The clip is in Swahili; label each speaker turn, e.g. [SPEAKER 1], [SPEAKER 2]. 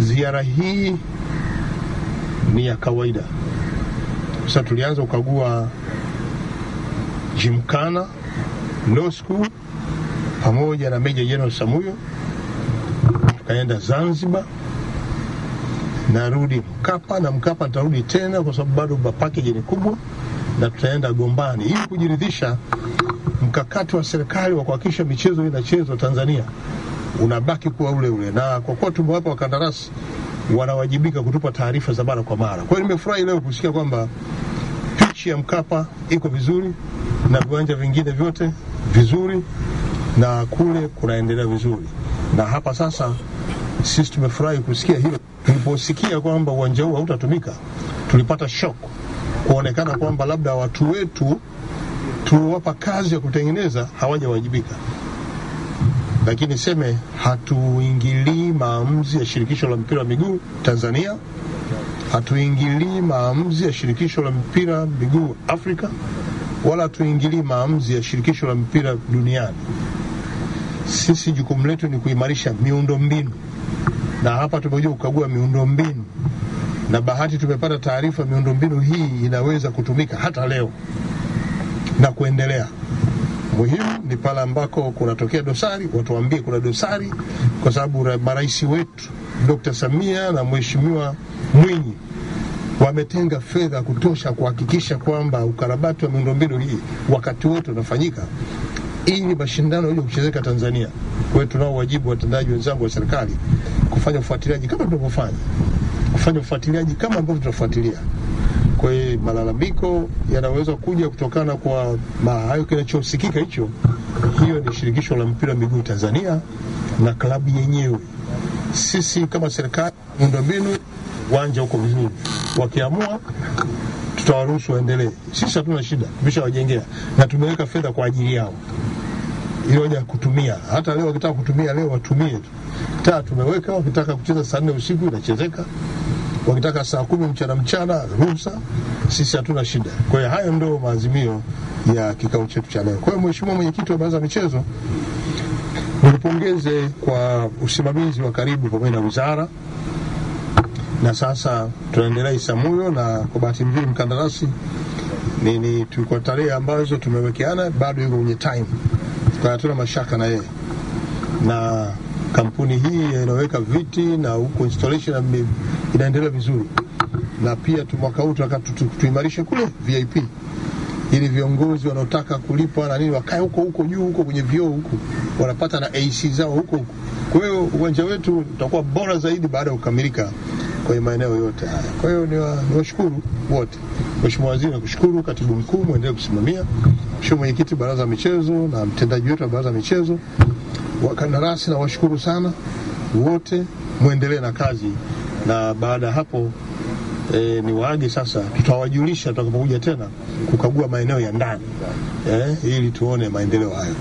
[SPEAKER 1] Ziara hii ni ya kawaida. Sasa tulianza kukagua Gymkhana Law School pamoja na Meja General Samuyo, tukaenda Zanzibar, narudi Mkapa, na Mkapa nitarudi tena kwa sababu bado package ni kubwa, na tutaenda Gombani ili kujiridhisha mkakati wa serikali wa kuhakikisha michezo inachezwa Tanzania unabaki kuwa ule ule, na kwa kuwa tumewapa wakandarasi wanawajibika kutupa taarifa za mara kwa mara. Kwa hiyo nimefurahi leo kusikia kwamba pitch ya Mkapa iko vizuri na viwanja vingine vyote vizuri na kule kunaendelea vizuri. Na hapa sasa sisi tumefurahi kusikia hilo. Tuliposikia kwamba uwanja huu hautatumika, tulipata shock kuonekana kwamba labda watu wetu tuwapa kazi ya kutengeneza hawajawajibika. Lakini seme hatuingilii maamuzi ya shirikisho la mpira wa miguu Tanzania, hatuingilii maamuzi ya shirikisho la mpira wa miguu Afrika, wala hatuingilii maamuzi ya shirikisho la mpira duniani. Sisi jukumu letu ni kuimarisha miundombinu, na hapa tumekuja kukagua miundombinu, na bahati tumepata taarifa miundombinu hii inaweza kutumika hata leo na kuendelea. Muhimu ni pale ambako kunatokea dosari, watuambie kuna dosari, kwa sababu marais wetu Dr. Samia na Mheshimiwa Mwinyi wametenga fedha kutosha kuhakikisha kwamba ukarabati wa miundombinu hii wakati wote unafanyika ili mashindano yaje kuchezeka Tanzania. Kwa hiyo tunao wajibu watendaji wenzangu wa serikali kufanya ufuatiliaji kama tunavyofanya, kufanya ufuatiliaji kama ambavyo tunafuatilia. Kwa hiyo malalamiko yanaweza kuja kutokana kwa hayo kinachosikika hicho. Hiyo ni shirikisho la mpira miguu Tanzania na klabu yenyewe. Sisi kama serikali, miundombinu uwanja uko vizuri, wakiamua tutawaruhusu waendelee. Sisi hatuna shida, tumeshawajengea na tumeweka fedha kwa ajili yao ili waje kutumia. Hata leo wakitaka kutumia leo watumie tu. Tumeweka, wakitaka kucheza saa 4 usiku inachezeka, wakitaka saa 10 mchana ruhusa. Sisi hatuna shida. Kwa hiyo hayo ndio maazimio ya kikao chetu cha leo. Kwa hiyo Mheshimiwa Mwenyekiti wa Baraza la Michezo, nilipongeze kwa usimamizi wa karibu pamoja na wizara, na sasa tunaendelea Isamuyo, na kwa bahati nzuri mkandarasi tulikuwa tarehe ambazo tumewekeana bado yuko kwenye time. Kwa hiyo hatuna mashaka na yeye, na kampuni hii inaweka viti na huko installation inaendelea vizuri. Na pia mwaka huu tunataka tuimarishe kule VIP ili viongozi wanaotaka kulipa na nini wakae huko juu huko kwenye vioo huko, wanapata na AC zao huko. Kwa hiyo uwanja wetu utakuwa bora zaidi baada ya kukamilika kwa maeneo yote haya. Kwa hiyo niwashukuru wote. Mheshimiwa Waziri nakushukuru, Katibu Mkuu muendelee kusimamia, Mheshimiwa Mwenyekiti Baraza la Michezo na mtendaji wetu wa Baraza la Michezo, wakandarasi na washukuru sana wote, muendelee na kazi. Na baada ya hapo ni waage sasa, tutawajulisha tutakapokuja tena kukagua maeneo ya ndani ili tuone maendeleo hayo.